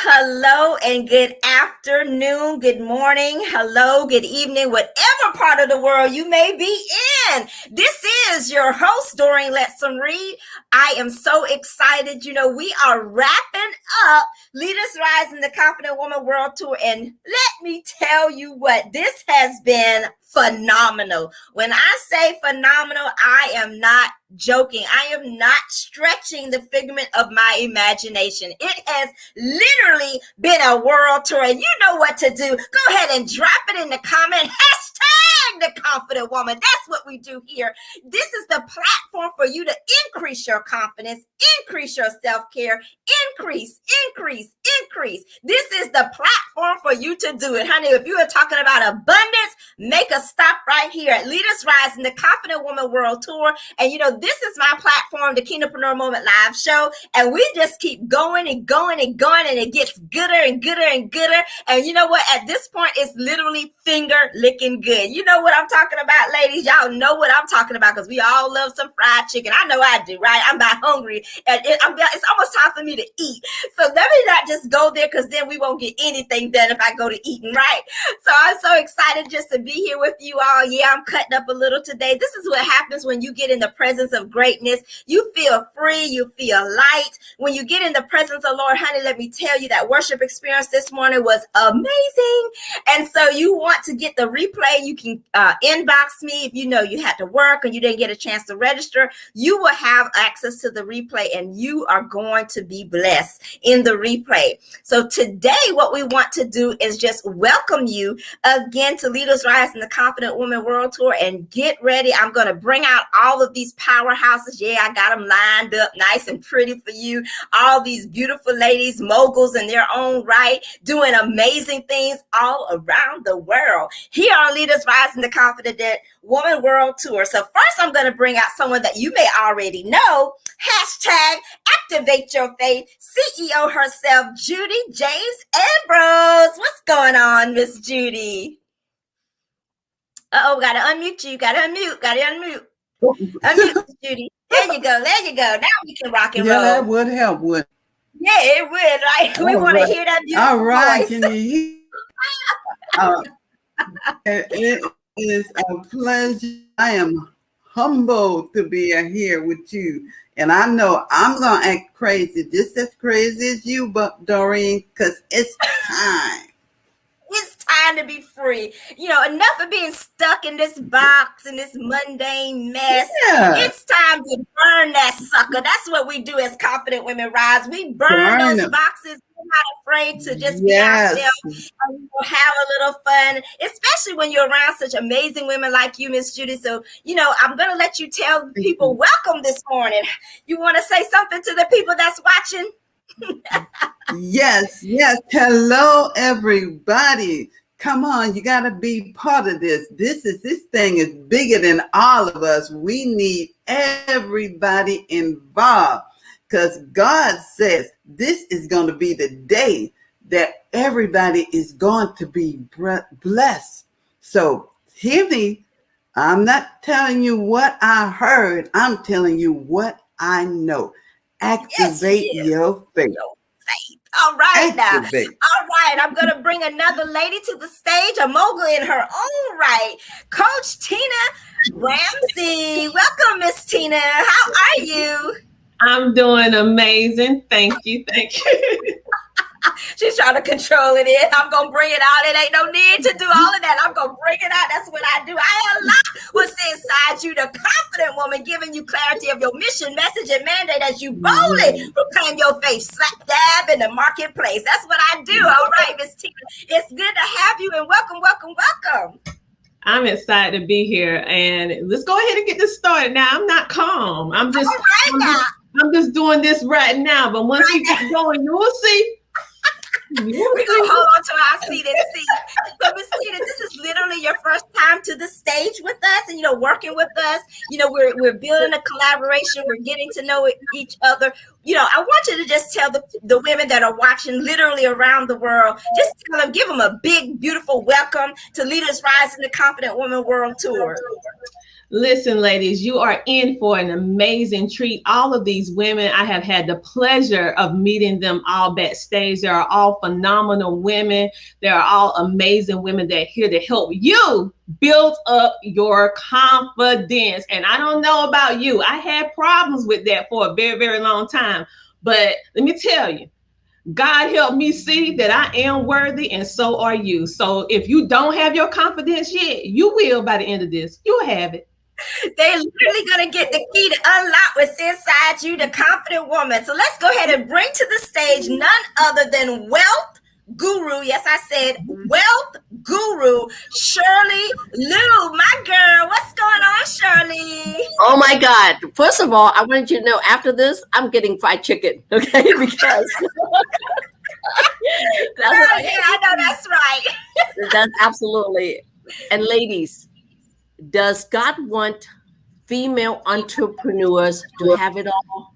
Hello and good afternoon, good morning, hello, good evening, whatever part of the world you may be in. This is your host, Doreen Lettsome Reid. I am so excited. We are wrapping up Leaders Rising the Confident Woman World Tour. And let me tell you what, this has been phenomenal. When I say phenomenal, I am not joking. I am not stretching the figment of my imagination. It has literally been a world tour, and you know what to do. Go ahead and drop it in the comment. Hashtag the confident woman. That's what we do here. This is the platform for you to increase your confidence, increase your self-care, increase. This is the platform for you to do it. Honey, if you are talking about abundance, make a stop right here at Leaders Rising the Confident Woman World Tour. And this is my platform, the Keynotepreneur Moment Live Show. And we just keep going and going and going, and it gets gooder and gooder and gooder. And you know what? At this point, it's literally finger licking good. You know what I'm talking about, ladies? Y'all know what I'm talking about, because we all love some fried chicken. I know I do, right? I'm about hungry. And it's almost time for me to eat. So let me not just go there, because then we won't get anything done if I go to eating, right? So I'm so excited just to be here with you all. Yeah, I'm cutting up a little today. This is what happens when you get in the presence of greatness. You feel free, you feel light. When you get in the presence of Lord, honey, let me tell you, that worship experience this morning was amazing. And so you want to get the replay, you can inbox me if you know you had to work and you didn't get a chance to register. You will have access to the replay, and you are going to be blessed in the replay. So today, what we want to do is just welcome you again to Leaders Rising the Confident Woman World Tour, and get ready. I'm going to bring out all of these powerhouses. Yeah, I got them lined up nice and pretty for you. All these beautiful ladies, moguls in their own right, doing amazing things all around the world. Here on Leaders Rising the Confident Woman World Tour. So first, I'm going to bring out someone that you may already know. Hashtag activate your faith. CEO herself, Judy James Ambrose. What's going on, Miss Judy? Gotta unmute you. Gotta unmute. Unmute, Judy. There you go. Now we can rock and roll. Yeah, that would help, would. Yeah, it would. Right? We want to hear that beautiful All right, voice. can you hear? It is a pleasure. I am humbled to be here with you. And I know I'm going to act crazy, just as crazy as you, but Doreen, because it's time. It's time to be free. Enough of being stuck in this box, in this mundane mess. Yeah. It's time to burn that sucker. That's what we do as Confident Women Rise. We burn those boxes. We're not afraid to just be ourselves, and we'll have a little fun, especially when you're around such amazing women like you, Miss Judy. So, I'm going to let you tell people welcome this morning. You want to say something to the people that's watching? Yes. Hello, everybody. Come on, you got to be part of this. This thing is bigger than all of us. We need everybody involved, because God says this is going to be the day that everybody is going to be blessed. So hear me. I'm not telling you what I heard. I'm telling you what I know. Activate your faith. All right, now. All right, I'm going to bring another lady to the stage, a mogul in her own right, Coach Tina Ramsey. Welcome, Miss Tina. How are you? I'm doing amazing. Thank you. She's trying to control it in. I'm going to bring it out. It ain't no need to do all of that. I'm going to bring it out. That's what I do. I unlock what's inside you, the confident woman, giving you clarity of your mission, message, and mandate as you boldly proclaim your faith slap dab in the marketplace. That's what I do. All right, Miss Tina. It's good to have you, and welcome. I'm excited to be here, and let's go ahead and get this started. Now, I'm not calm. I'm just doing this right now, but once we get going, you will see. We're going to hold on to our seat and see. So, Miss Tina, this is literally your first time to the stage with us and, working with us. We're building a collaboration. We're getting to know each other. I want you to just tell the women that are watching literally around the world, just tell them, give them a big, beautiful welcome to Leaders Rising the Confident Woman World Tour. Listen, ladies, you are in for an amazing treat. All of these women, I have had the pleasure of meeting them all backstage. They are all phenomenal women. They are all amazing women that are here to help you build up your confidence. And I don't know about you. I had problems with that for a very, very long time. But let me tell you, God helped me see that I am worthy, and so are you. So if you don't have your confidence yet, you will by the end of this. You'll have it. They're literally going to get the key to unlock what's inside you, the confident woman. So let's go ahead and bring to the stage none other than wealth guru. Yes, I said wealth guru, Shirley Lou, my girl. What's going on, Shirley? Oh my God. First of all, I wanted you to know after this, I'm getting fried chicken. Okay. Because I know that's right. That's absolutely. And ladies, does God want female entrepreneurs to have it all?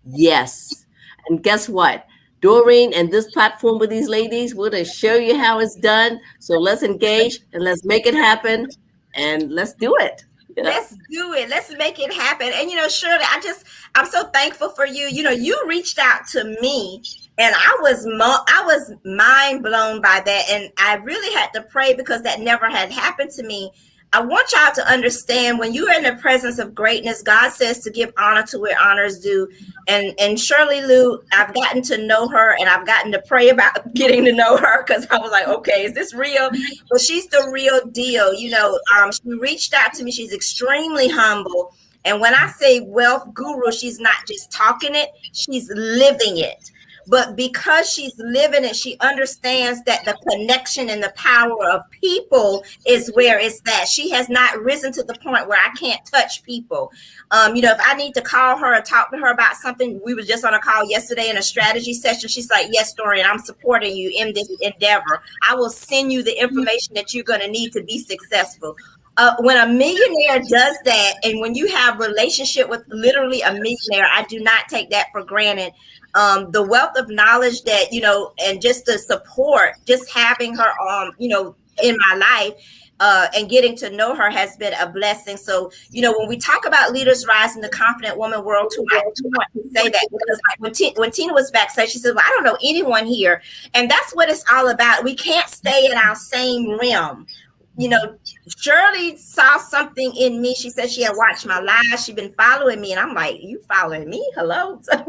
Yes. And guess what? Doreen and this platform with these ladies, we're going to show you how it's done. So let's engage and let's make it happen and let's do it. Yeah. Let's do it. Let's make it happen. And, Shirley, I'm so thankful for you. You reached out to me and I was mind blown by that. And I really had to pray because that never had happened to me. I want y'all to understand when you are in the presence of greatness, God says to give honor to where honor is due. And Shirley Lou, I've gotten to know her and I've gotten to pray about getting to know her because I was like, okay, is this real? But she's the real deal. She reached out to me. She's extremely humble. And when I say wealth guru, she's not just talking it, she's living it. But because she's living it, she understands that the connection and the power of people is where it's at. She has not risen to the point where I can't touch people. If I need to call her or talk to her about something, we were just on a call yesterday in a strategy session. She's like, yes, Doreen, I'm supporting you in this endeavor. I will send you the information that you're going to need to be successful. When a millionaire does that, and when you have relationship with literally a millionaire, I do not take that for granted. The wealth of knowledge that, and just the support, just having her, in my life, and getting to know her has been a blessing. So, when we talk about Leaders Rise in the Confident Woman World Tour, I do want to say that because when Tina was backstage, she said, well, I don't know anyone here. And that's what it's all about. We can't stay in our same realm. Shirley saw something in me. She said she had watched my live. She'd been following me. And I'm like, you following me? Hello? So,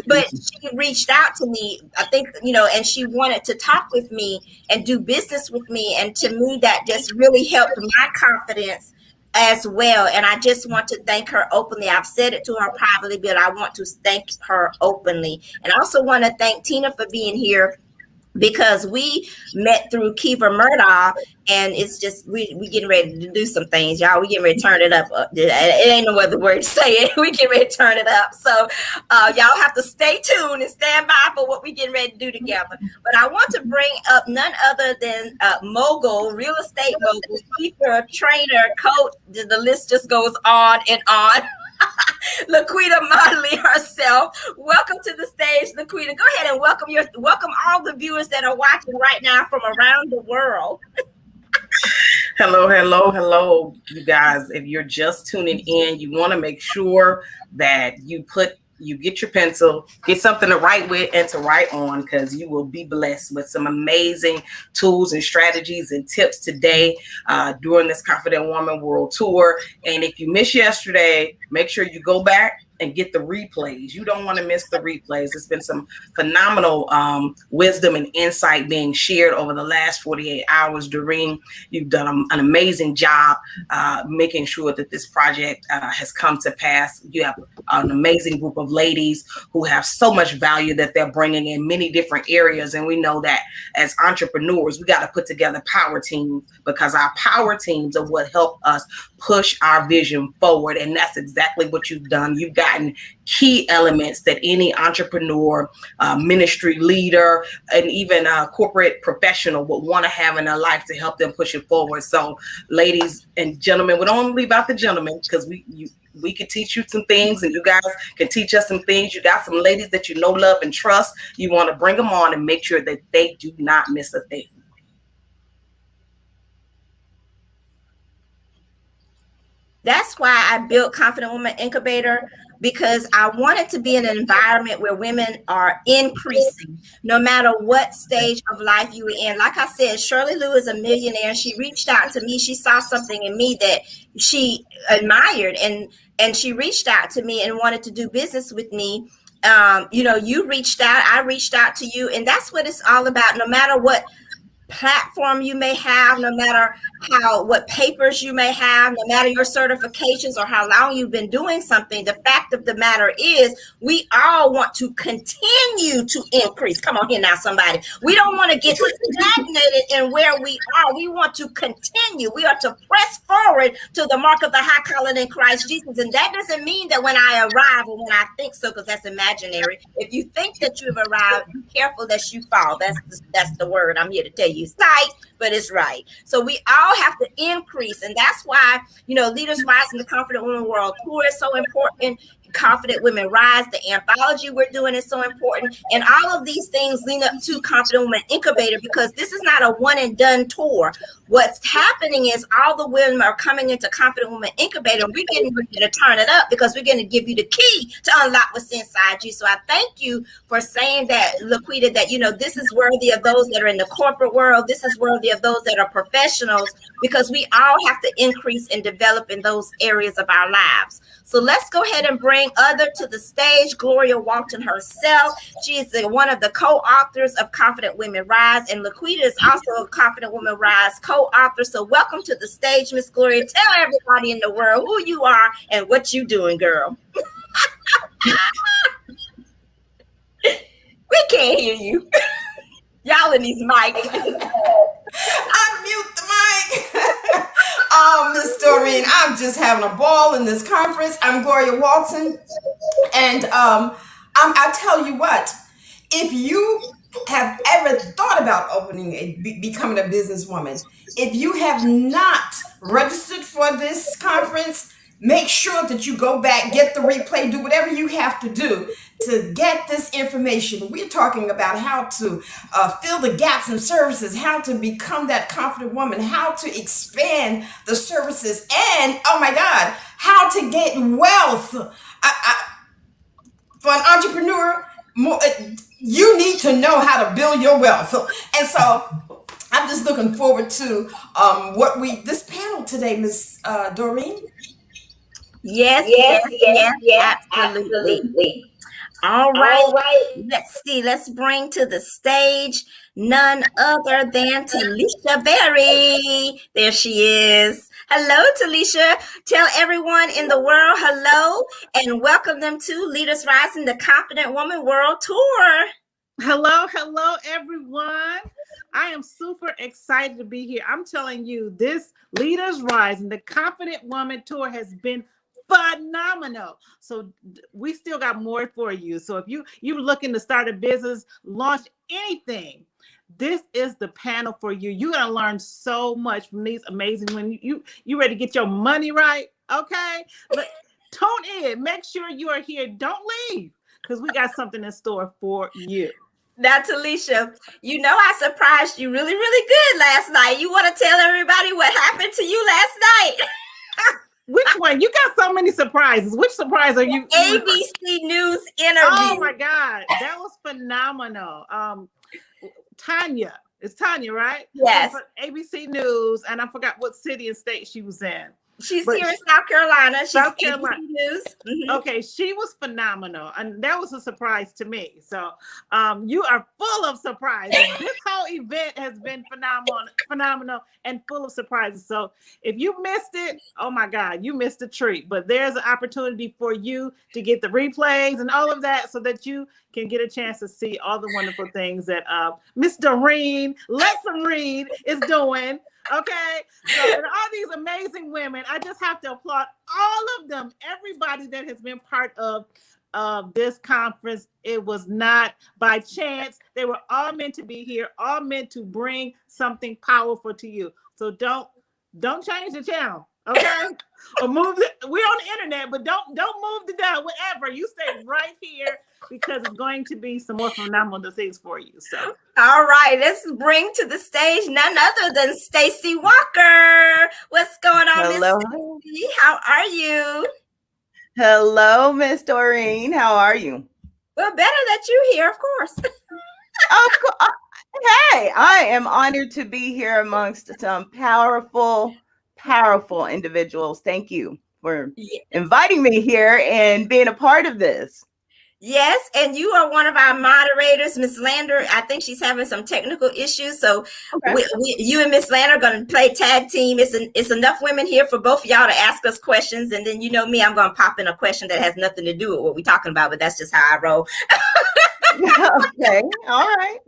but she reached out to me, I think, and she wanted to talk with me and do business with me. And to me, that just really helped my confidence as well. And I just want to thank her openly. I've said it to her privately, but I want to thank her openly. And I also want to thank Tina for being here, because we met through Kiva Murdoch, and it's just we getting ready to do some things, y'all. We getting ready to turn it up. It ain't no other word to say it. We getting ready to turn it up. So y'all have to stay tuned and stand by for what we getting ready to do together. But I want to bring up none other than mogul, real estate mogul, speaker, trainer, coach. The list just goes on and on. Laquita Motley herself. Welcome to the stage, Laquita. Go ahead and welcome all the viewers that are watching right now from around the world. Hello, you guys. If you're just tuning in, you want to make sure that you get your pencil, get something to write with and to write on, because you will be blessed with some amazing tools and strategies and tips today during this Confident Woman World Tour. And if you missed yesterday, make sure you go back and get the replays. You don't want to miss the replays. It's been some phenomenal wisdom and insight being shared over the last 48 hours. Doreen, you've done an amazing job making sure that this project has come to pass. You have an amazing group of ladies who have so much value that they're bringing in many different areas. And we know that as entrepreneurs, we got to put together power teams, because our power teams are what help us push our vision forward. And that's exactly what you've done. You've gotten key elements that any entrepreneur, ministry leader, and even a corporate professional would want to have in their life to help them push it forward. So ladies and gentlemen, we don't leave out the gentlemen, because we can teach you some things and you guys can teach us some things. You got some ladies that you know, love, and trust. You want to bring them on and make sure that they do not miss a thing. That's why I built Confident Woman Incubator, because I wanted to be in an environment where women are increasing no matter what stage of life you were in. Like I said, Shirley Lou is a millionaire. She reached out to me. She saw something in me that she admired, and she reached out to me and wanted to do business with me. You reached out, I reached out to you, and that's what it's all about. No matter what platform you may have, no matter what papers you may have, no matter your certifications or how long you've been doing something, the fact of the matter is we all want to continue to increase. Come on here now, somebody. We don't want to get stagnated in where we are. We want to continue. We are to press forward to the mark of the high calling in Christ Jesus. And that doesn't mean that when I arrive or when I think so, because that's imaginary. If you think that you've arrived, be careful that you fall. That's the word I'm here to tell you. It's tight, but it's right. So we all have to increase. And that's why, Leaders Rise in the Confident Women World Tour is so important. Confident Women Rise, the anthology we're doing is so important. And all of these things lead up to Confident Women Incubator, because this is not a one and done tour. What's happening is all the women are coming into Confident Women Incubator, and we're getting ready to turn it up, because we're going to give you the key to unlock what's inside you. So I thank you for saying that, Laquita, that, this is worthy of those that are in the corporate world. This is worthy of those that are professionals, because we all have to increase and develop in those areas of our lives. So let's go ahead and bring other to the stage. Gloria Walton herself. She is one of the co-authors of Confident Women Rise, and Laquita is also a Confident Women Rise co-author. So welcome to the stage, Miss Gloria. Tell everybody in the world who you are and what you doing, girl. We can't hear you. Y'all in these mics. Unmute the mic. Miss Doreen, I'm just having a ball in this conference. I'm Gloria Walton. And I tell you what, if you have ever thought about becoming a businesswoman, if you have not registered for this conference, make sure that you go back, get the replay, do whatever you have to do to get this information. We're talking about how to fill the gaps in services, how to become that confident woman, how to expand the services, and, oh my God, how to get wealth. For an entrepreneur, you need to know how to build your wealth. And so I'm just looking forward to this panel today, Miss Doreen. Yes, absolutely. All right. Let's see. Let's bring to the stage none other than Talisha Berry. There she is. Hello, Telishia. Tell everyone in the world hello and welcome them to Leaders Rise in the Confident Woman World Tour. Hello, everyone. I am super excited to be here. I'm telling you, this Leaders Rise in the Confident Woman Tour has been phenomenal. So we still got more for you. So if you're looking to start a business, launch anything, this is the panel for you. You're going to learn so much from these amazing women. You ready to get your money right? Okay. But tune in. Make sure you are here. Don't leave, because we got something in store for you. Now, Talisha, I surprised you really, really good last night. You want to tell everybody what happened to you last night? Which one? You got so many surprises. Which surprise are you? ABC News interview. Oh my God, that was phenomenal. Tonya, it's Tonya, right? Yes. ABC News, and I forgot what city and state she was in. She's here in South Carolina. She's South Carolina. ABC News. Mm-hmm. Okay, she was phenomenal, and that was a surprise to me. So, you are full of surprises. This whole event has been phenomenal, and full of surprises. So, if you missed it, oh my God, you missed a treat. But there's an opportunity for you to get the replays and all of that, so that you can get a chance to see all the wonderful things that Miss Doreen, Lettsome Reid is doing. Okay, so and all these amazing women, I just have to applaud all of them, everybody that has been part of this conference. It was not by chance. They were all meant to be here, all meant to bring something powerful to you. So don't change the channel. Okay. Or move we're on the internet, but don't move the dial, whatever. You stay right here because it's going to be some more phenomenal things for you. So all right, let's bring to the stage none other than Stacey Walker. What's going on, Miss Hello. Stacey? How are you? Hello, Miss Doreen. How are you? Well, better that you're here, of course. Hey, I am honored to be here amongst some powerful individuals. Thank you for inviting me here and being a part of this. Yes, and you are one of our moderators, Misslander. I think she's having some technical issues, so okay. You and Misslander are going to play tag team. It's enough women here for both of y'all to ask us questions, and then you know me, I'm going to pop in a question that has nothing to do with what we're talking about, but that's just how I roll. Okay, all right.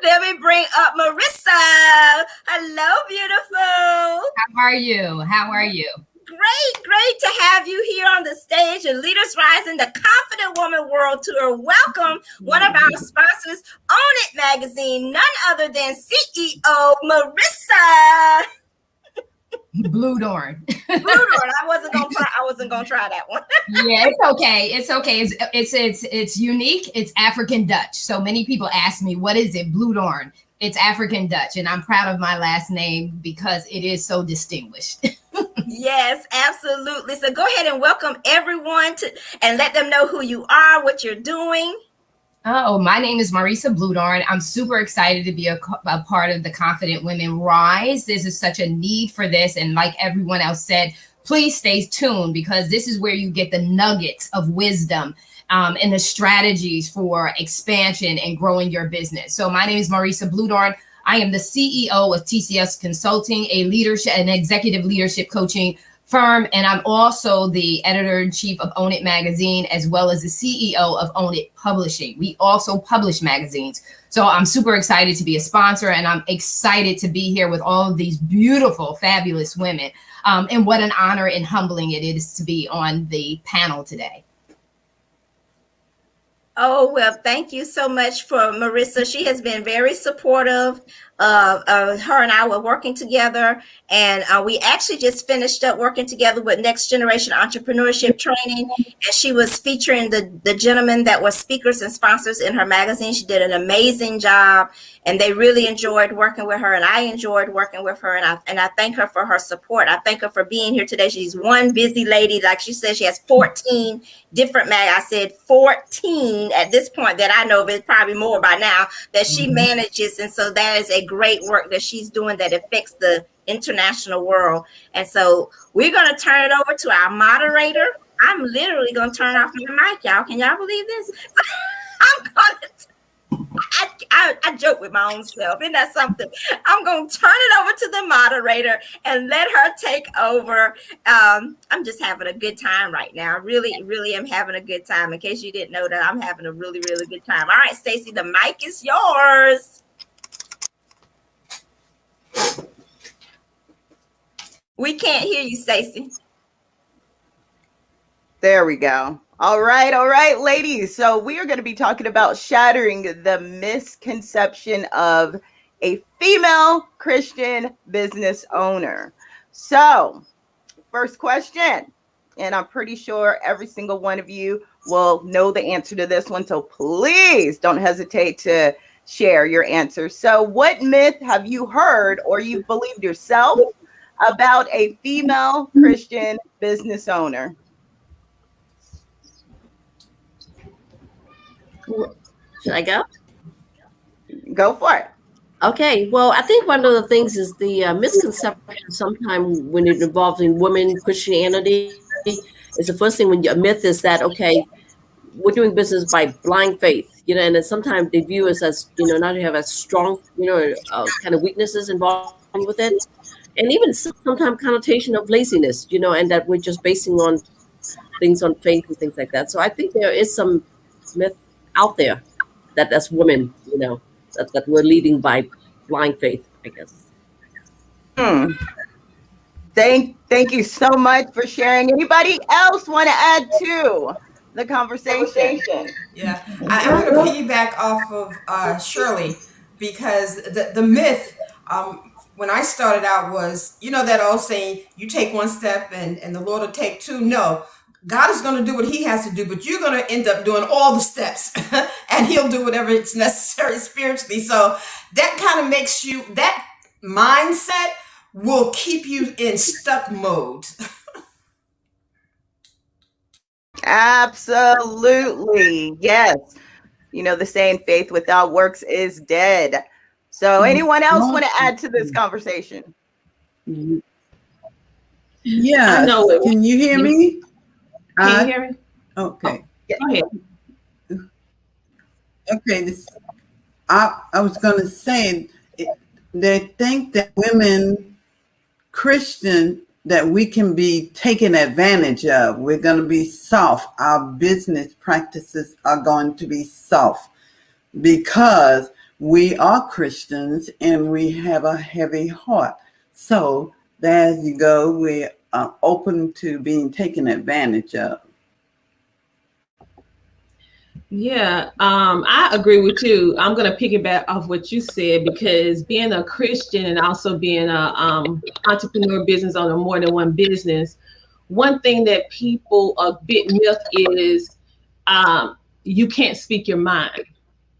Let me bring up Marissa. Hello, beautiful. How are you? How are you? Great to have you here on the stage and Leaders Rising, the Confident Woman World Tour. Welcome, one of our sponsors, Own It Magazine, none other than CEO Marissa. Bloedoorn. Bloedoorn. I wasn't gonna try that one. Yeah, it's okay. It's okay. It's unique. It's African Dutch. So many people ask me, what is it? Bloedoorn. It's African Dutch, and I'm proud of my last name because it is so distinguished. Yes, absolutely. So go ahead and welcome everyone and let them know who you are, what you're doing. Oh, my name is Marissa Bloedoorn. I'm super excited to be a part of the Confident Women Rise. This is such a need for this. And like everyone else said, please stay tuned because this is where you get the nuggets of wisdom and the strategies for expansion and growing your business. So my name is Marissa Bloedoorn. I am the CEO of TCS Consulting, an executive leadership coaching firm. And I'm also the editor-in-chief of Own It Magazine, as well as the CEO of Own It Publishing. We also publish magazines. So I'm super excited to be a sponsor, and I'm excited to be here with all of these beautiful, fabulous women. And what an honor and humbling it is to be on the panel today. Oh, well, thank you so much for Marissa. She has been very supportive. Her and I were working together, and we actually just finished up working together with Next Generation Entrepreneurship Training, and she was featuring the gentlemen that were speakers and sponsors in her magazine. She did an amazing job, and they really enjoyed working with her, and I enjoyed working with her, and I thank her for her support. I thank her for being here today. She's one busy lady. Like she said, she has 14 different I said 14 at this point that I know of. It's probably more by now that she manages, and so that is a great work that she's doing that affects the international world. And so we're going to turn it over to our moderator. I'm literally going to turn off my mic, y'all. Can y'all believe this? I joke with my own self. Isn't that something? I'm going to turn it over to the moderator and let her take over. I'm just having a good time right now. I really am having a good time. In case you didn't know that, I'm having a really good time. All right, Stacey, the mic is yours. We can't hear you, Stacey. There we go. All right, ladies. So we are going to be talking about shattering the misconception of a female Christian business owner. So first question, and I'm pretty sure every single one of you will know the answer to this one. So please don't hesitate to share your answer. So what myth have you heard or you believed yourself about a female Christian business owner? Should I go? Go for it. Okay. Well, I think one of the things is the misconception sometimes when it involves in women Christianity is the first thing when a myth is that, okay, we're doing business by blind faith, and then sometimes they view us as, not to have as strong, kind of weaknesses involved with it. And even sometimes connotation of laziness, and that we're just basing on things on faith and things like that. So I think there is some myth out there that as women, that we're leading by blind faith, I guess. Thank you so much for sharing. Anybody else want to add to the conversation? Yeah, I'm going to piggyback off of Shirley because the myth when I started out was, you know, that old saying, you take one step and the Lord will take two. No, God is going to do what he has to do, but you're going to end up doing all the steps and he'll do whatever it's necessary spiritually. So that kind of makes you, that mindset will keep you in stuck mode. Absolutely. Yes. You know, the saying faith without works is dead. So anyone else want to add to this conversation? Yeah. Can you hear me? Can you hear me? Okay. Go ahead. Okay. I was going to say, they think that women, Christian, that we can be taken advantage of. We're going to be soft. Our business practices are going to be soft because we are Christians and we have a heavy heart. So there you go. We're open to being taken advantage of. Yeah, I agree with you. I'm going to piggyback off what you said, because being a Christian and also being a entrepreneur, business owner, more than one business, one thing that people a bit myth is you can't speak your mind.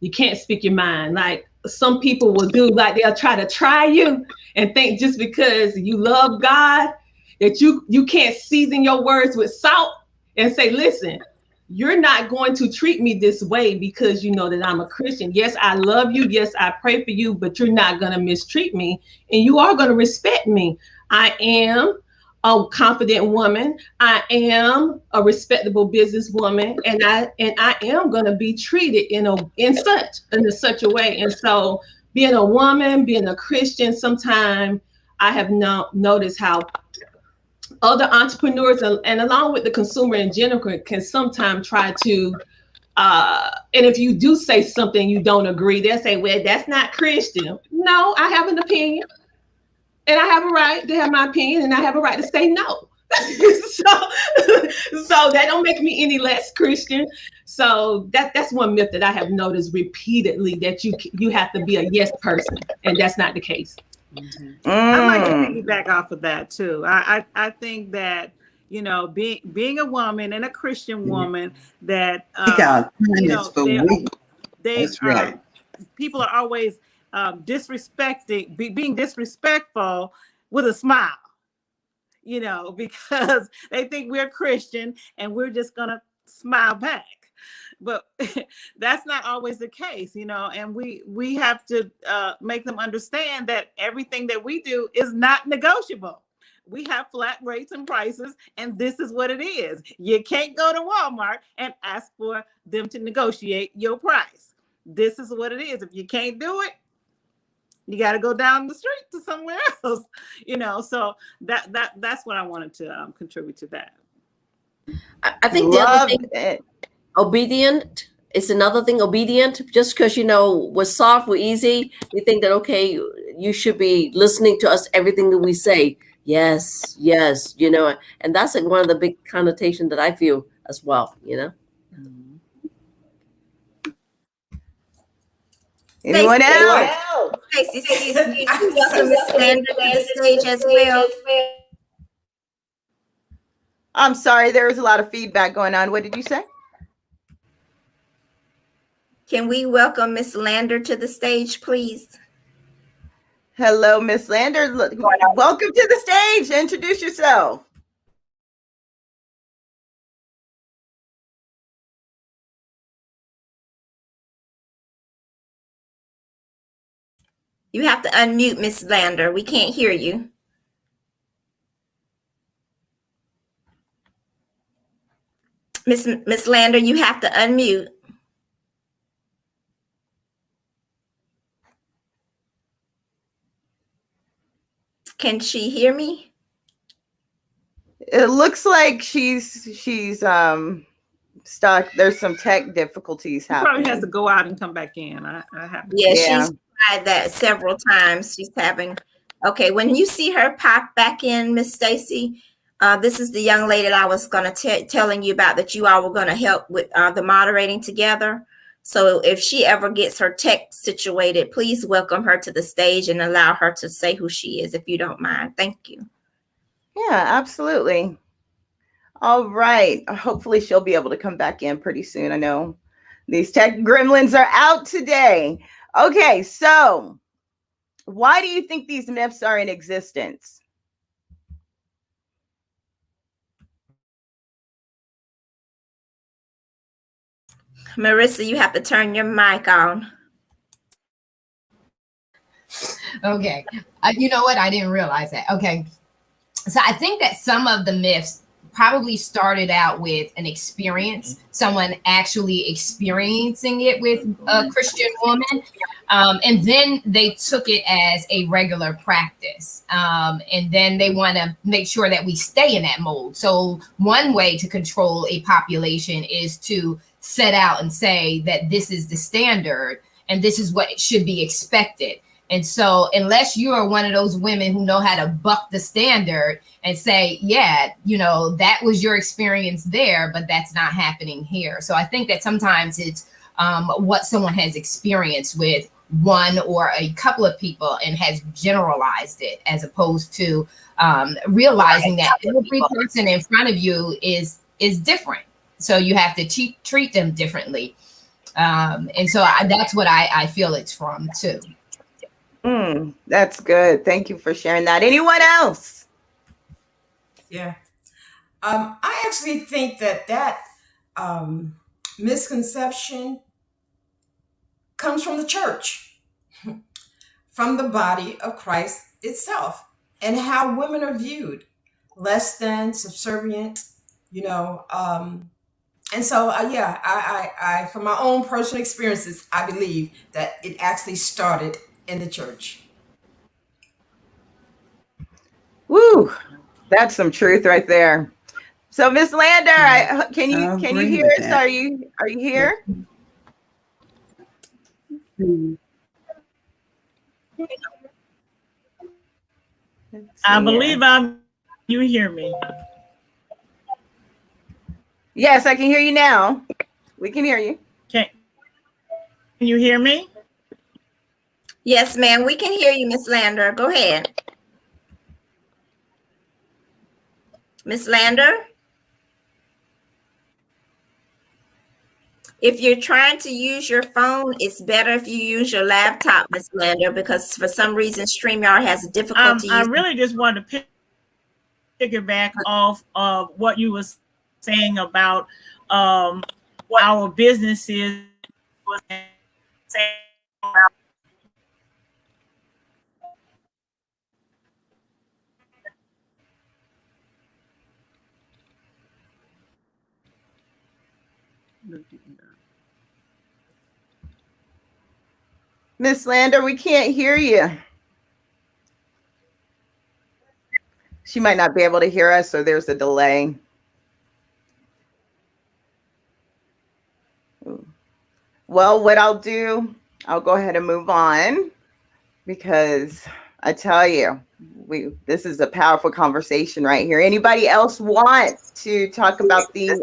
You can't speak your mind. Like some people will do, like they'll try you and think just because you love God that you can't season your words with salt and say, listen, you're not going to treat me this way because you know that I'm a Christian. Yes, I love you. Yes, I pray for you, but you're not going to mistreat me and you are going to respect me. I am a confident woman. I am a respectable businesswoman, and I am going to be treated in such a way. And so being a woman, being a Christian, sometimes I have noticed how other entrepreneurs and along with the consumer in general can sometimes try to, and if you do say something you don't agree, they'll say, well, that's not Christian. No, I have an opinion and I have a right to have my opinion and I have a right to say no. so that don't make me any less Christian. So that's one myth that I have noticed repeatedly, that you have to be a yes person, and that's not the case. I'd like to piggyback off of that too. I think that, you know, being a woman and a Christian woman, that you know, that's right. People are always being disrespectful with a smile, you know, because they think we're Christian and we're just gonna smile back. But that's not always the case, you know, and we have to make them understand that everything that we do is not negotiable. We have flat rates and prices, and this is what it is. You can't go to Walmart and ask for them to negotiate your price. This is what it is. If you can't do it, you got to go down the street to somewhere else, you know. So that's what I wanted to contribute to that. I think the other thing, obedient is another thing. Obedient, just because, you know, we're soft, we're easy, we think that, okay, you should be listening to us, everything that we say. Yes, you know, and that's like one of the big connotations that I feel as well, you know. Anyone else? Stacey, welcome Misslander to the stage as well. I'm sorry, there was a lot of feedback going on. What did you say? Can we welcome Misslander to the stage, please? Hello, Misslander. Welcome to the stage. Introduce yourself. You have to unmute, Misslander. We can't hear you. Misslander, you have to unmute. Can she hear me? It looks like she's stuck. There's some tech difficulties happening. Probably has to go out and come back in. She's tried that several times. She's having. Okay, when you see her pop back in, Miss Stacey, this is the young lady that I was going to telling you about, that you all were going to help with the moderating together. So if she ever gets her tech situated, please welcome her to the stage and allow her to say who she is, if you don't mind. Thank you. Yeah, absolutely. All right. Hopefully she'll be able to come back in pretty soon. I know these tech gremlins are out today. Okay, so why do you think these myths are in existence? Marissa, you have to turn your mic on. Okay. You know what? I didn't realize that. Okay. So I think that some of the myths probably started out with an experience, someone actually experiencing it with a Christian woman. And then they took it as a regular practice. And then they want to make sure that we stay in that mold. So one way to control a population is to set out and say that this is the standard and this is what should be expected. And so unless you are one of those women who know how to buck the standard and say, yeah, you know, that was your experience there, but that's not happening here. So I think that sometimes it's what someone has experienced with one or a couple of people and has generalized it, as opposed to realizing that every person in front of you is different. So you have to treat them differently. And so that's what I feel it's from too. That's good. Thank you for sharing that. Anyone else? Yeah. I actually think that misconception comes from the church, from the body of Christ itself, and how women are viewed, less than, subservient, you know. And so, yeah, I, from my own personal experiences, I believe that it actually started in the church. Woo, that's some truth right there. So, Misslander, can you hear us? That. Are you here? I believe you hear me. Yes, I can hear you now. We can hear you. Can you hear me? Yes, ma'am. We can hear you, Misslander. Go ahead. Misslander? If you're trying to use your phone, it's better if you use your laptop, Misslander, because for some reason StreamYard has difficulty. I really just wanted to piggyback off of what you was saying about what our businesses was saying about. Misslander, we can't hear you. She might not be able to hear us, so there's a delay. Well, what I'll do, I'll go ahead and move on, because I tell you, this is a powerful conversation right here. Anybody else want to talk about these?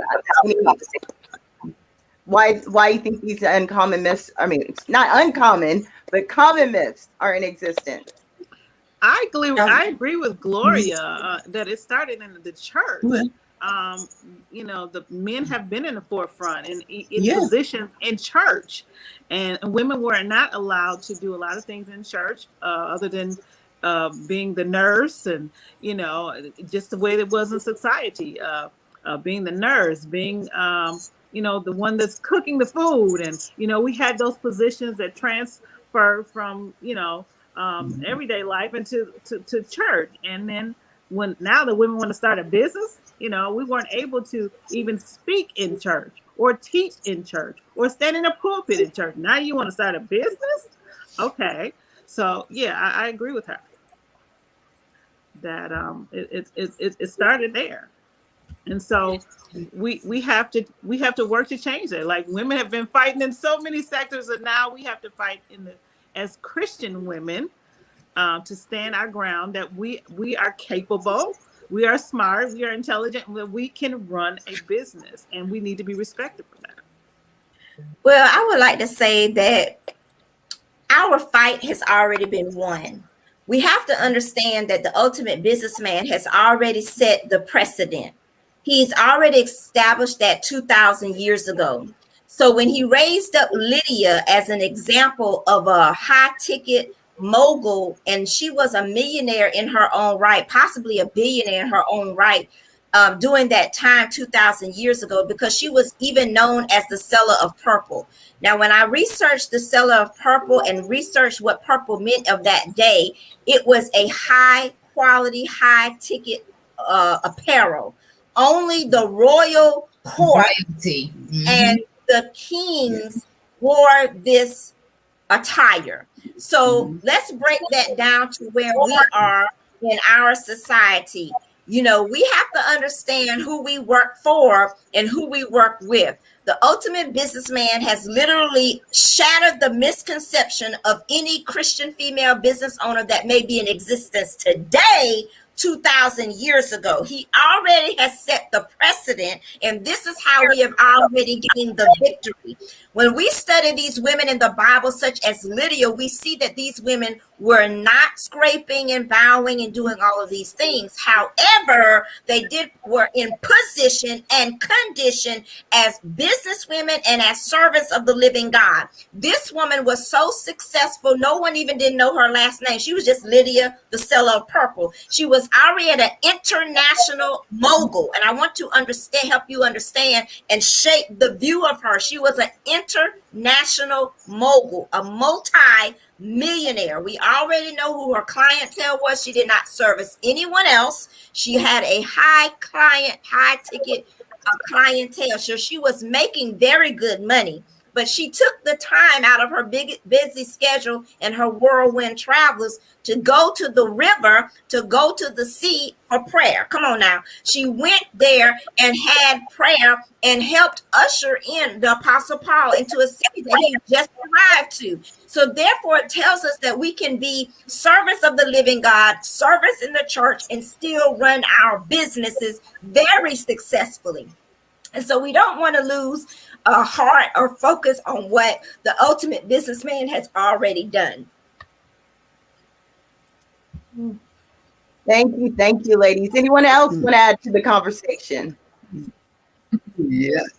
Why you think these uncommon myths? I mean, it's not uncommon, but common myths are in existence. I agree with Gloria that it started in the church. You know, the men have been in the forefront and in positions in church, and women were not allowed to do a lot of things in church other than being the nurse, and you know, just the way it was in society. Being the nurse, being you know, the one that's cooking the food, and you know, we had those positions that transfer from, you know, everyday life into to church. And then when now the women want to start a business, you know, we weren't able to even speak in church or teach in church or stand in a pulpit in church. Now you want to start a business? Okay. So yeah, I agree with her that it started there. And so we have to work to change that. Like, women have been fighting in so many sectors, and now we have to fight as Christian women to stand our ground, that we are capable, we are smart, we are intelligent, that we can run a business, and we need to be respected for that. Well, I would like to say that our fight has already been won. We have to understand that the ultimate businessman has already set the precedent. He's already established that 2,000 years ago. So when he raised up Lydia as an example of a high ticket mogul, and she was a millionaire in her own right, possibly a billionaire in her own right, during that time 2,000 years ago, because she was even known as the seller of purple. Now, when I researched the seller of purple and researched what purple meant of that day, it was a high quality, high ticket apparel. Only the royal court and the kings wore this attire. So let's break that down to where we are in our society. You know, we have to understand who we work for and who we work with. The ultimate businessman has literally shattered the misconception of any Christian female business owner that may be in existence today 2,000 years ago. He already has set the precedent, and this is how we have already gained the victory. When we study these women in the Bible, such as Lydia, we see that these women were not scraping and bowing and doing all of these things. However, they were in position and condition as businesswomen and as servants of the living God. This woman was so successful, no one even didn't know her last name. She was just Lydia, the seller of purple. She was already an international mogul, and I want to help you understand and shape the view of her. She was an international mogul, a multi-millionaire. We already know who her clientele was. She did not service anyone else. She had a high ticket clientele. So she was making very good money. But she took the time out of her busy schedule and her whirlwind travels to go to the river, to go to the sea for prayer. Come on now. She went there and had prayer and helped usher in the Apostle Paul into a city that he just arrived to. So therefore, it tells us that we can be servants of the living God, servants in the church, and still run our businesses very successfully. And so we don't want to lose heart or focus on what the ultimate businessman has already done. Thank you, ladies. Anyone else want to add to the conversation? Yes.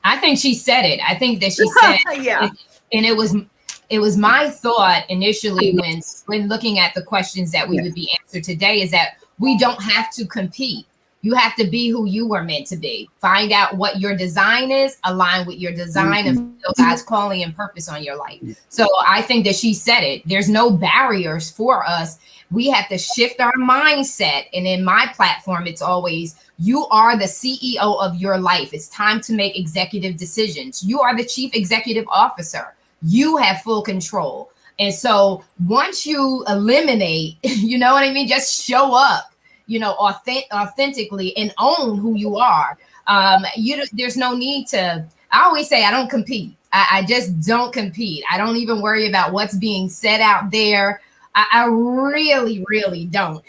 I think she said it. I think that she said yeah. And it was my thought initially when looking at the questions that we would be answered today, is that we don't have to compete. You have to be who you were meant to be. Find out what your design is, align with your design, and fulfill God's calling and purpose on your life. So I think that she said it. There's no barriers for us. We have to shift our mindset. And in my platform, it's always, you are the CEO of your life. It's time to make executive decisions. You are the chief executive officer. You have full control. And so once you eliminate, you know what I mean? Just show up, you know, authentically and own who you are. There's no need to, I always say I don't compete. I just don't compete. I don't even worry about what's being said out there. I really, really don't.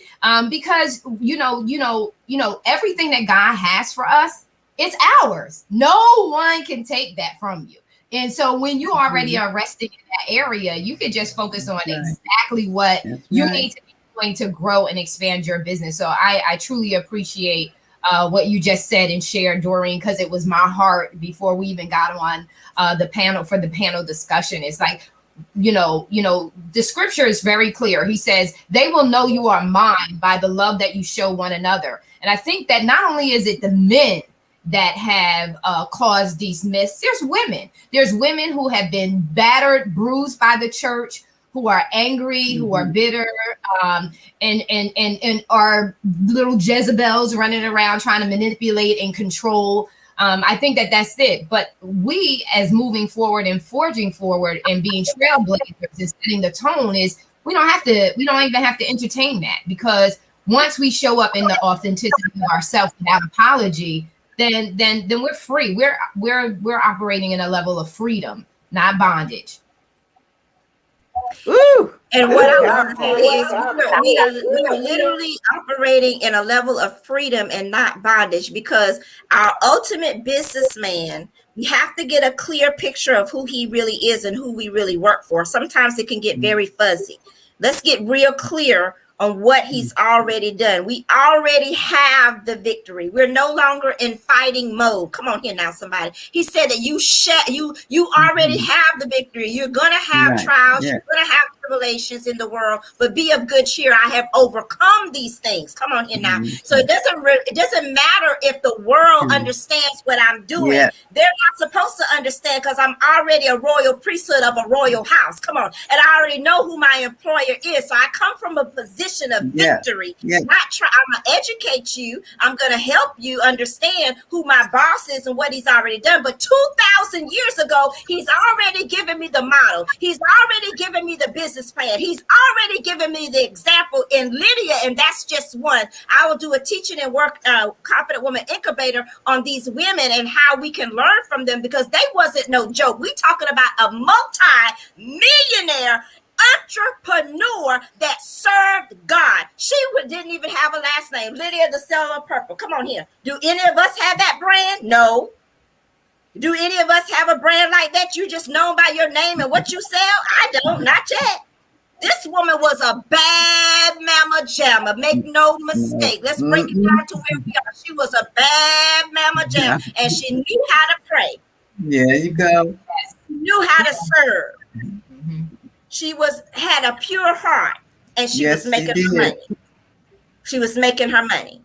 Because, you know, everything that God has for us, it's ours. No one can take that from you. And so when you already are resting in that area, you can just focus on exactly what you need to be doing to grow and expand your business. So I truly appreciate what you just said and shared, Doreen, because it was my heart before we even got on the panel for the panel discussion. It's like, you know, the scripture is very clear. He says, they will know you are mine by the love that you show one another. And I think that not only is it the men that have caused these myths, there's women who have been battered, bruised by the church, who are angry, who are bitter, and are little Jezebels running around trying to manipulate and control. I think that that's it. But we, as moving forward and forging forward and being trailblazers and setting the tone, is we don't even have to entertain that, because once we show up in the authenticity of ourselves without apology, then we're free. We're operating in a level of freedom, not bondage. Ooh. And what I want to say is we are literally operating in a level of freedom and not bondage, because our ultimate businessman We have to get a clear picture of who he really is and who we really work for. Sometimes it can get very fuzzy. Let's get real clear on what he's already done. We already have the victory. We're no longer in fighting mode. Come on here now, somebody. He said that you already have the victory. You're gonna have trials. You're gonna have tribulations in the world, but be of good cheer. I have overcome these things. Come on here now. So it doesn't matter if the world understands what I'm doing. They're not supposed to understand because I'm already a royal priesthood of a royal house. Come on, and I already know who my employer is. So I come from a position of victory. I'm gonna educate you. I'm gonna help you understand who my boss is and what he's already done. But 2,000 years ago, he's already given me the model. He's already given me the business plan. He's already given me the example in Lydia, and that's just one. I will do a teaching and work confident woman incubator on these women and how we can learn from them, because they wasn't no joke. We talking about a multi-millionaire entrepreneur that served God. She didn't even have a last name. Lydia, the seller of purple. Come on here. Do any of us have that brand? No. Do any of us have a brand like that? You just known by your name and what you sell? I don't, not yet. This woman was a bad mama jamma. Make no mistake. Let's break it down to where we are. She was a bad mama jamma, and she knew how to pray. There you go. She knew how to serve. She had a pure heart, and she was making her money. She was making her money.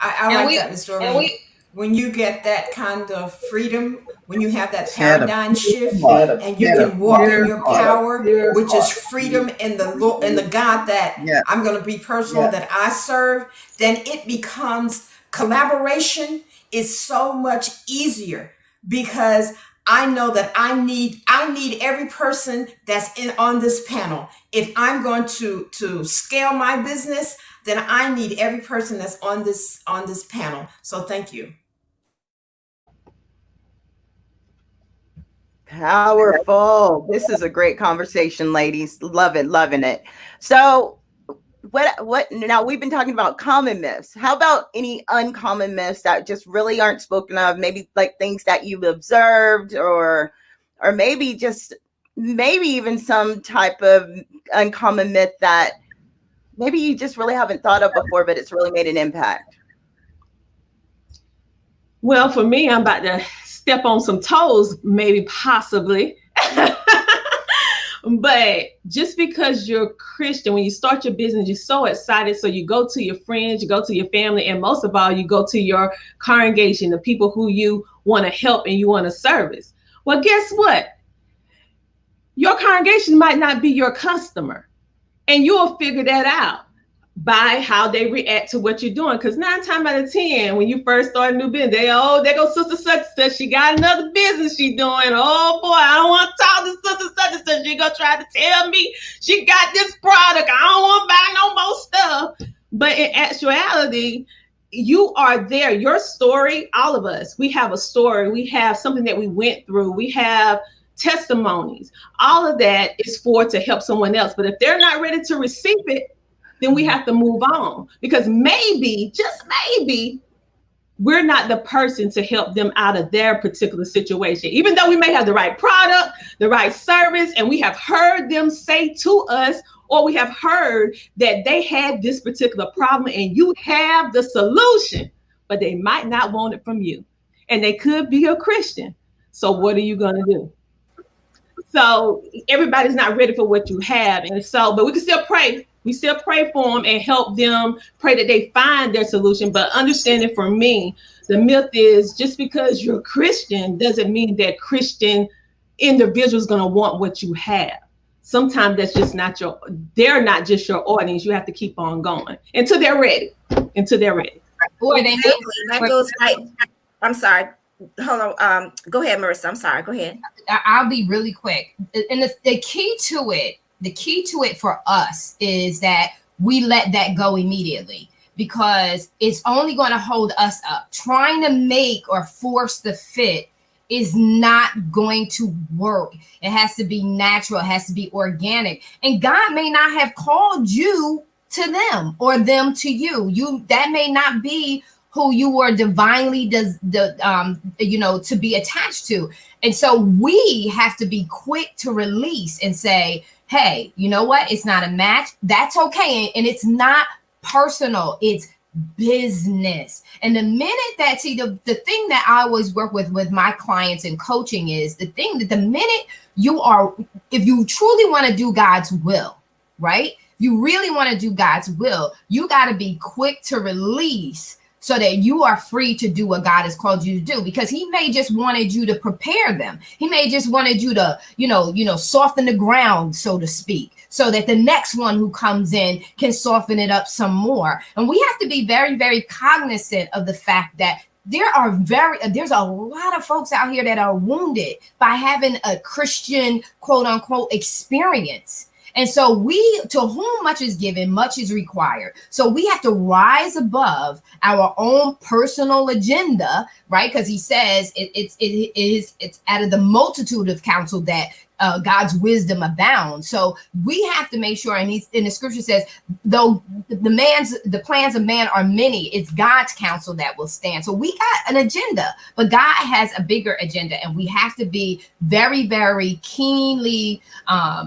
I like that, Ms. Doreen. When you get that kind of freedom, when you have that paradigm shift, and you can walk in your power, which is freedom in the God that I'm going to be personal, that I serve, then it becomes collaboration is so much easier, because I know that I need every person that's on this panel. If I'm going to scale my business, then I need every person that's on this panel. So thank you. Powerful. This is a great conversation, ladies. Loving it. So what now, we've been talking about common myths. How about any uncommon myths that just really aren't spoken of? Maybe like things that you've observed, or maybe even some type of uncommon myth that maybe you just really haven't thought of before, but it's really made an impact. Well, for me, I'm about to step on some toes, maybe possibly. But just because you're Christian, when you start your business, you're so excited. So you go to your friends, you go to your family, and most of all, you go to your congregation, the people who you want to help and you want to service. Well, guess what? Your congregation might not be your customer, and you'll figure that out by how they react to what you're doing. Because 9 times out of 10, when you first start a new business, there goes sister such and such. She got another business she's doing. Oh boy, I don't want to talk to sister such and such. She gonna try to tell me she got this product. I don't want to buy no more stuff. But in actuality, you are there. Your story, all of us, we have a story. We have something that we went through. We have testimonies. All of that is to help someone else. But if they're not ready to receive it, then we have to move on, because maybe, just maybe, we're not the person to help them out of their particular situation. Even though we may have the right product, the right service, and we have heard them say to us, or we have heard that they had this particular problem and you have the solution, but they might not want it from you. And they could be a Christian. So what are you going to do? So everybody's not ready for what you have. And so, but we can still pray. We still pray for them and help them, pray that they find their solution. But understanding, for me, the myth is just because you're Christian doesn't mean that Christian individuals going to want what you have. Sometimes that's just they're not just your audience. You have to keep on going until they're ready. Or they that goes right. I'm sorry. Hold on. Go ahead, Marissa. I'm sorry. Go ahead. I'll be really quick. And the key to it for us is that we let that go immediately, because it's only going to hold us up. Trying to make or force the fit is not going to work. It has to be natural. It has to be organic. And God may not have called you to them or them to you. That may not be who you were divinely to be attached to. And so we have to be quick to release and say, hey, you know what? It's not a match. That's okay. And it's not personal. It's business. And the minute that, the thing that I always work with my clients in coaching is the thing that the minute if you truly want to do God's will, right? You really want to do God's will, you got to be quick to release so that you are free to do what God has called you to do, because he may just wanted you to prepare them. He may just wanted you to, soften the ground, so to speak, so that the next one who comes in can soften it up some more. And we have to be very, very cognizant of the fact that there's a lot of folks out here that are wounded by having a Christian, quote unquote, experience. And so to whom much is given, much is required. So we have to rise above our own personal agenda, right? Because he says it's out of the multitude of counsel that God's wisdom abounds. So we have to make sure, and in the scripture says, though the plans of man are many, it's God's counsel that will stand. So we got an agenda, but God has a bigger agenda, and we have to be very, very keenly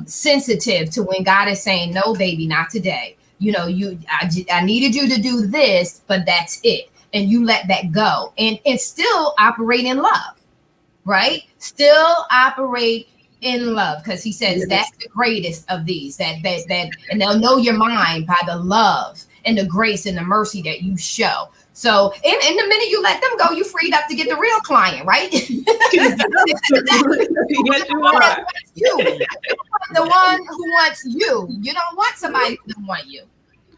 sensitive to when God is saying, no, baby, not today. I needed you to do this, but that's it. And you let that go and still operate in love, right? Still operate in love, because he says that's the greatest of these, that and they'll know your mind by the love and the grace and the mercy that you show. So in the minute you let them go, you freed up to get the real client, right? Yes, you are. The one who wants you. You don't want somebody who doesn't want you.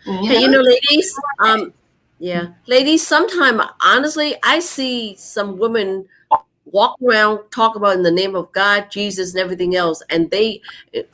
Hey, ladies, ladies, sometimes honestly, I see some women walk around, talk about in the name of God, Jesus, and everything else, and they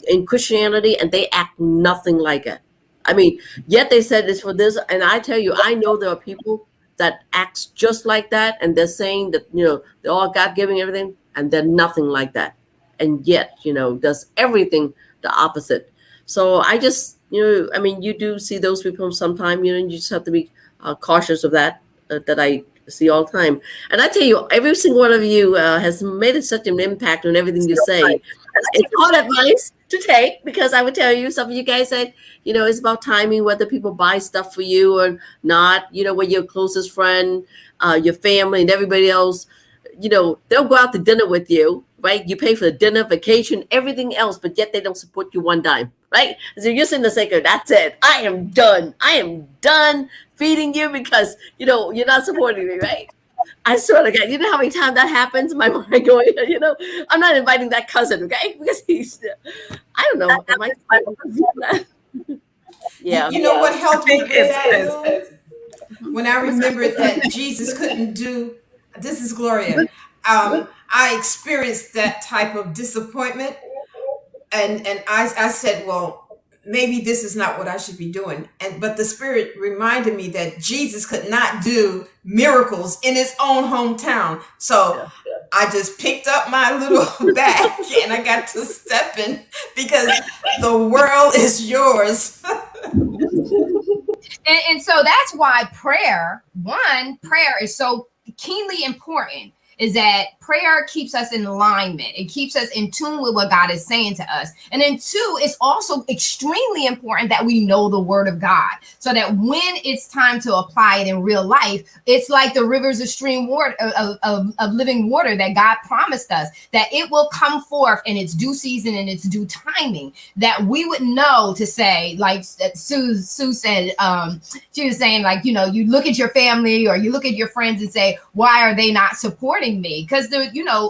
in Christianity, and they act nothing like it. I mean, yet they said it's for this, and I tell you, I know there are people that acts just like that, and they're saying that they're all God-given, everything, and they're nothing like that, and yet does everything the opposite. So I just you do see those people sometimes, and you just have to be cautious of that. That I see all the time. And I tell you, every single one of you has made such an impact on everything you say. It's hard advice to take, because I would tell you, some of you guys said, it's about timing, whether people buy stuff for you or not, when your closest friend, your family and everybody else, they'll go out to dinner with you, right? You pay for the dinner, vacation, everything else, but yet they don't support you one dime, right? So you're sitting there saying, that's it. I am done feeding you because, you're not supporting me, right? I swear to God, you know how many times that happens? My mind going, I'm not inviting that cousin, okay? Because he's, I don't know. Am I that? Yeah. What helped me with that? When I remembered that Jesus couldn't do, this is Gloria. I experienced that type of disappointment. And I said, well, maybe this is not what I should be doing. But the Spirit reminded me that Jesus could not do miracles in his own hometown. So I just picked up my little bag and I got to step in, because the world is yours. And so that's why prayer is so keenly important, is that prayer keeps us in alignment. It keeps us in tune with what God is saying to us. And then two, it's also extremely important that we know the word of God, so that when it's time to apply it in real life, it's like the rivers of stream water, of living water that God promised us, that it will come forth in its due season and its due timing, that we would know to say, like Sue said, she was saying, like, you look at your family or you look at your friends and say, why are they not supporting me? Because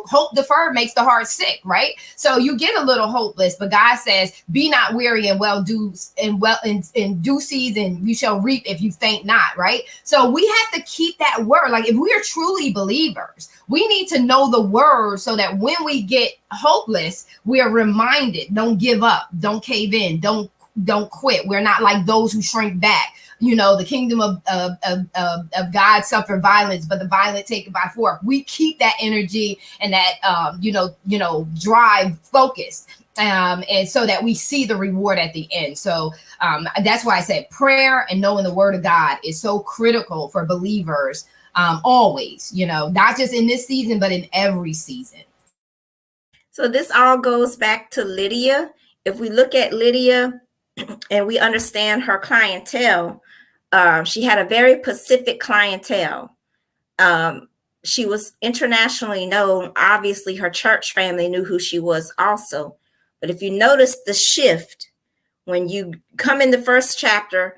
hope deferred makes the heart sick, right? So you get a little hopeless, but God says, be not weary and in due season you shall reap if you faint not, right? So we have to keep that word. Like, if we are truly believers, we need to know the word, so that when we get hopeless, we are reminded, don't give up, don't cave in, don't quit. We're not like those who shrink back. The kingdom of God suffer violence, but the violent take it by force. We keep that energy and that, drive focused. And so that we see the reward at the end. So that's why I said prayer and knowing the word of God is so critical for believers always, not just in this season, but in every season. So this all goes back to Lydia. If we look at Lydia and we understand her clientele, she had a very specific clientele. She was internationally known. Obviously, her church family knew who she was also. But if you notice the shift, when you come in the first chapter,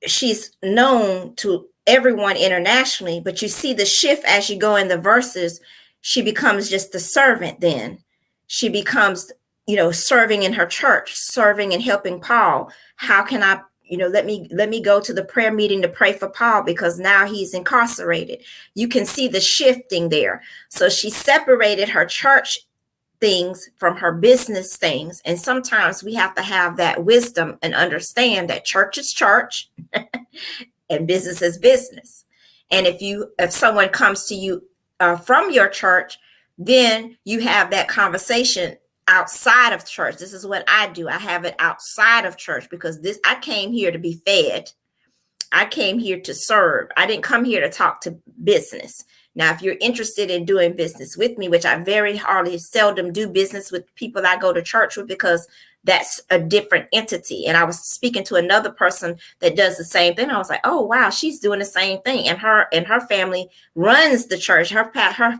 she's known to everyone internationally, but you see the shift as you go in the verses. She becomes just the servant then. She becomes, serving in her church, serving and helping Paul. How can I, let me go to the prayer meeting to pray for Paul because now he's incarcerated. You can see the shifting there. So she separated her church things from her business things. And sometimes we have to have that wisdom and understand that church is church and business is business. And if someone comes to you from your church, then you have that conversation outside of church. This is what I do. I have it outside of church because I came here to be fed. I came here to serve. I didn't come here to talk to business. Now, if you're interested in doing business with me, which I very hardly seldom do business with people I go to church with because that's a different entity. And I was speaking to another person that does the same thing. I was like, oh, wow, she's doing the same thing. And her family runs the church. Her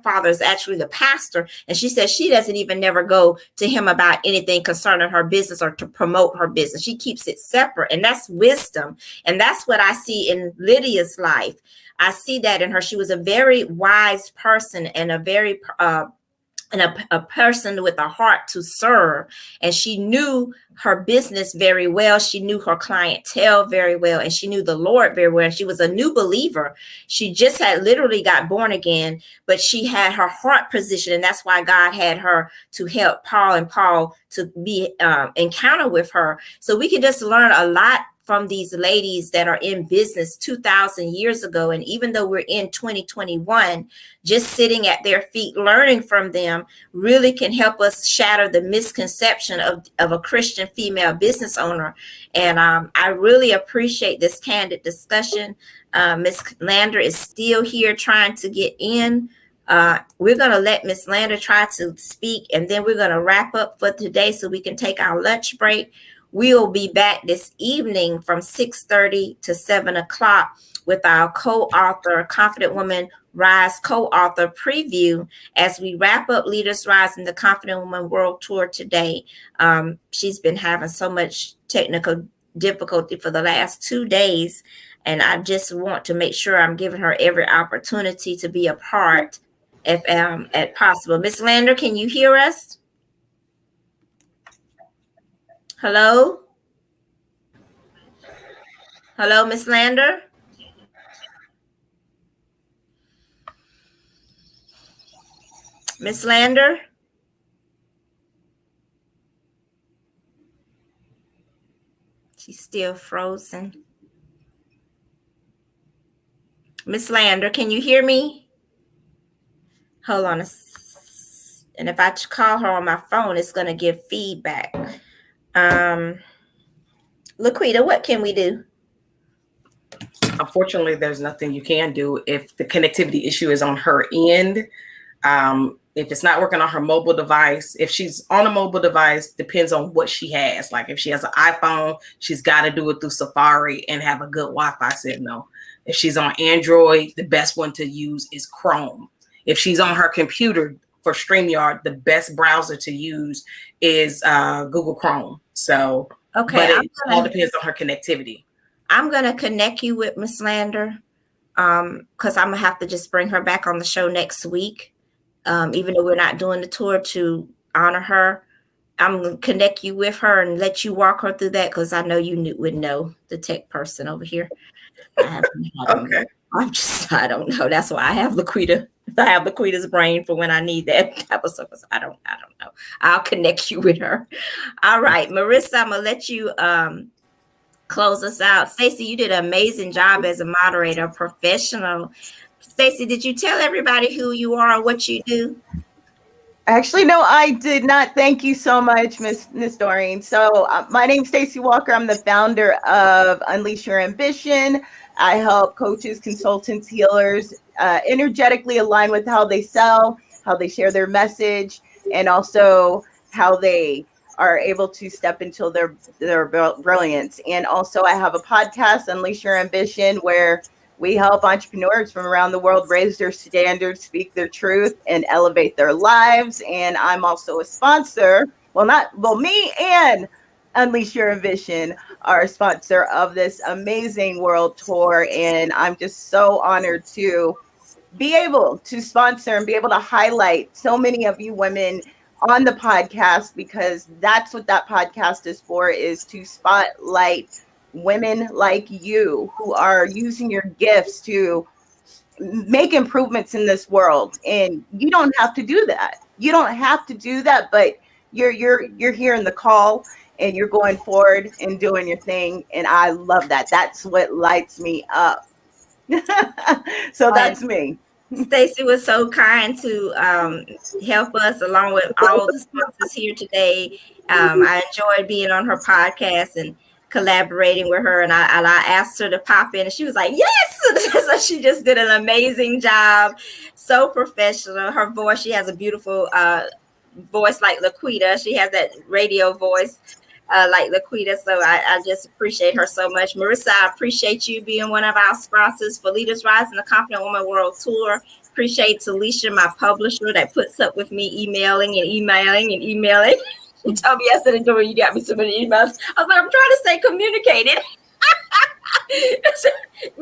father is actually the pastor. And she says she doesn't even never go to him about anything concerning her business or to promote her business. She keeps it separate. And that's wisdom. And that's what I see in Lydia's life. I see that in her. She was a very wise person and a very a person with a heart to serve. And she knew her business very well. She knew her clientele very well. And she knew the Lord very well. She was a new believer. She just had literally got born again, but she had her heart position. And that's why God had her to help Paul and Paul to be encounter with her. So we can just learn a lot from these ladies that are in business 2,000 years ago. And even though we're in 2021, just sitting at their feet, learning from them really can help us shatter the misconception of a Christian female business owner. And I really appreciate this candid discussion. Misslander is still here trying to get in. We're going to let Misslander try to speak, and then we're going to wrap up for today so we can take our lunch break. We'll be back this evening from 6:30 to 7 o'clock with our co-author, Confident Woman Rise co-author preview as we wrap up Leaders Rise in the Confident Woman World Tour today. She's been having so much technical difficulty for the last 2 days, and I just want to make sure I'm giving her every opportunity to be a part if at possible. Misslander, can you hear us? Hello? Hello, Misslander? Misslander? She's still frozen. Misslander, can you hear me? Hold on. And if I call her on my phone, it's going to give feedback. Laquita, what can we do? Unfortunately, there's nothing you can do if the connectivity issue is on her end. If it's not working on her mobile device, if she's on a mobile device, depends on what she has. Like if she has an iPhone, she's got to do it through Safari and have a good Wi-Fi signal. If she's on Android, the best one to use is Chrome. If she's on her computer for StreamYard, the best browser to use is Google Chrome. So, okay, but it all depends on her connectivity. I'm going to connect you with Misslander because I'm going to have to just bring her back on the show next week. Even though we're not doing the tour to honor her, I'm going to connect you with her and let you walk her through that because I know you would know the tech person over here. Okay. I don't know. That's why I have Laquita. I have Laquita's brain for when I need that type of stuff. I don't know. I'll connect you with her. All right, Marissa, I'm going to let you close us out. Stacey, you did an amazing job as a moderator, professional. Stacey, did you tell everybody who you are and what you do? Actually, no, I did not. Thank you so much, Miss Doreen. So my name's Stacey Walker. I'm the founder of Unleash Your Ambition. I help coaches, consultants, healers energetically align with how they sell, how they share their message, and also how they are able to step into their brilliance. And also I have a podcast, Unleash Your Ambition, where we help entrepreneurs from around the world raise their standards, speak their truth, and elevate their lives. And I'm also a sponsor. Me and Unleash Your Ambition are a sponsor of this amazing world tour. And I'm just so honored to be able to sponsor and be able to highlight so many of you women on the podcast, because that's what that podcast is for, is to spotlight women like you who are using your gifts to make improvements in this world. And you don't have to do that. You don't have to do that, but you're hearing the call and you're going forward and doing your thing. And I love that. That's what lights me up. So that's me. Stacey was so kind to help us along with all the sponsors here today. I enjoyed being on her podcast and collaborating with her, and I asked her to pop in, and she was like, yes. So she just did an amazing job. So professional. Her voice, she has a beautiful voice like Laquita. She has that radio voice like Laquita. So I just appreciate her so much. Marissa, I appreciate you being one of our sponsors for Leaders Rise in the Confident Woman World Tour. Appreciate Telishia, my publisher, that puts up with me emailing. She told me yesterday, Doreen, you got me so many emails. I was like, I'm trying to stay communicated.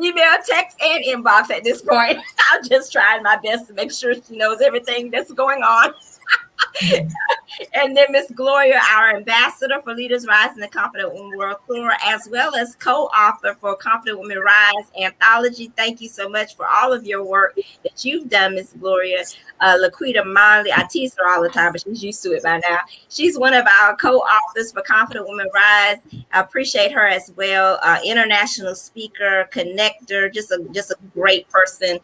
Email, text, and inbox at this point. I'm just trying my best to make sure she knows everything that's going on. And then Miss Gloria, our ambassador for Leaders Rise in the Confident Woman World Tour, as well as co-author for Confident Women Rise anthology. Thank you so much for all of your work that you've done, Miss Gloria. Laquita Motley, I tease her all the time, but she's used to it by now. She's one of our co-authors for Confident Women Rise. I appreciate her as well. International speaker, connector, just a great person.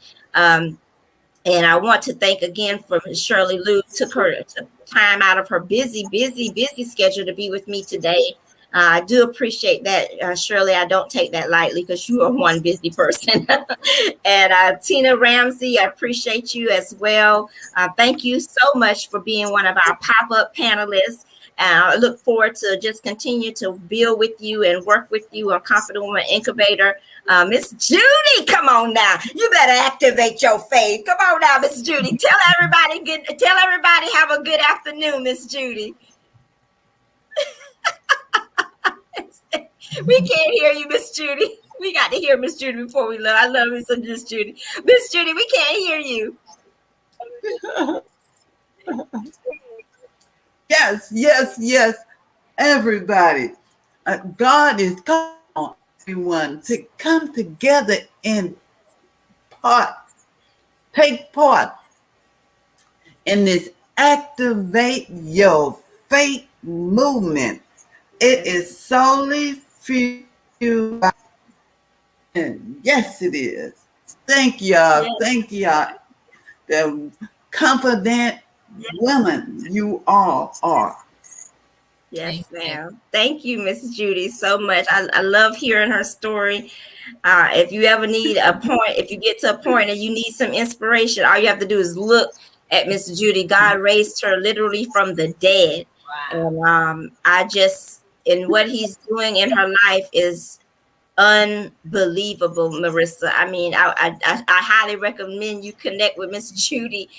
And I want to thank again for Shirley Lou, took her time out of her busy schedule to be with me today. I do appreciate that, Shirley. I don't take that lightly because you are one busy person. And Tina Ramsey, I appreciate you as well. Thank you so much for being one of our pop-up panelists. I look forward to just continue to build with you and work with you on Confident Woman Incubator. Miss Judy, come on now. You better activate your faith. Come on now, Miss Judy. Tell everybody have a good afternoon, Miss Judy. We can't hear you, Miss Judy. We got to hear Miss Judy before we love. I love Miss Judy. Miss Judy, we can't hear you. Yes. Everybody. God is calling everyone to come together and take part in this Activate Your Faith movement. It is solely for you. And yes, it is. Thank y'all. Yes. Thank y'all. The confident women you all are. Yes, ma'am. Thank you, Miss Judy, so much. I love hearing her story. If you ever need a point, if you get to a point and you need some inspiration, all you have to do is look at Miss Judy. God raised her literally from the dead. Wow. And what he's doing in her life is unbelievable, Marissa. I mean, I highly recommend you connect with Miss Judy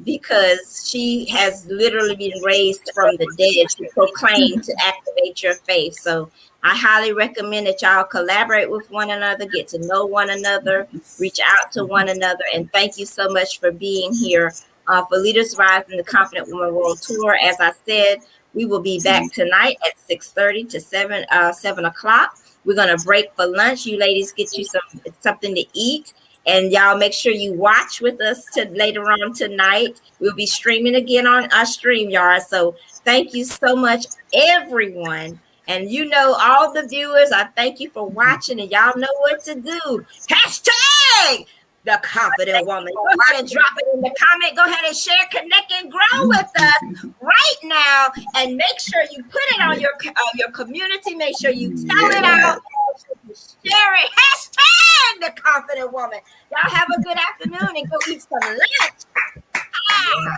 because she has literally been raised from the dead to proclaim, to activate your faith. So I highly recommend that y'all collaborate with one another, get to know one another, reach out to one another. And thank you so much for being here for Leaders Rise in the Confident Woman World Tour. As I said, we will be back tonight at 6:30 to 7 o'clock. We're going to break for lunch. You ladies get you something to eat. And y'all make sure you watch with us later on tonight. We'll be streaming again on our StreamYard. So thank you so much, everyone. And you know, all the viewers, I thank you for watching, and y'all know what to do. Hashtag the confident woman. Go ahead and drop it in the comment. Go ahead and share, connect, and grow with us right now. And make sure you put it on your community. Make sure you tell it out. Sherry, hashtag the confident woman. Y'all have a good afternoon and go eat some lunch. Ah.